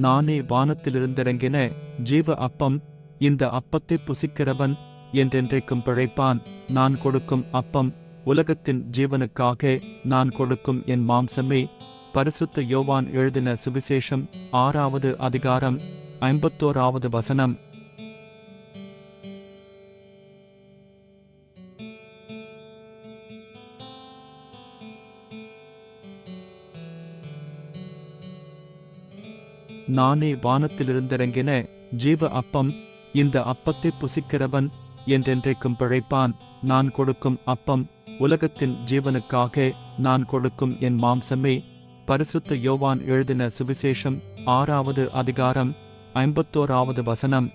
நானே வானத்திலிருந்திறங்கின ஜீவ அப்பம். இந்த அப்பத்தை புசிக்கிறவன் என்றென்றைக்கும் பிழைப்பான். நான் கொடுக்கும் அப்பம் உலகத்தின் ஜீவனுக்காக நான் கொடுக்கும் என் மாம்சமே. பரிசுத்த யோவான் எழுதின சுவிசேஷம் 6வது அதிகாரம் 51வது வசனம். நானே வானத்திலிருந்திறங்கின ஜீவ அப்பம். இந்த அப்பத்தை புசிக்கிறவன் என்றென்றைக்கும் பிழைப்பான். நான் கொடுக்கும் அப்பம் உலகத்தின் ஜீவனுக்காக நான் கொடுக்கும் என் மாம்சமே. பரிசுத்த யோவான் எழுதின சுவிசேஷம் 6வது அதிகாரம் 51வது வசனம்.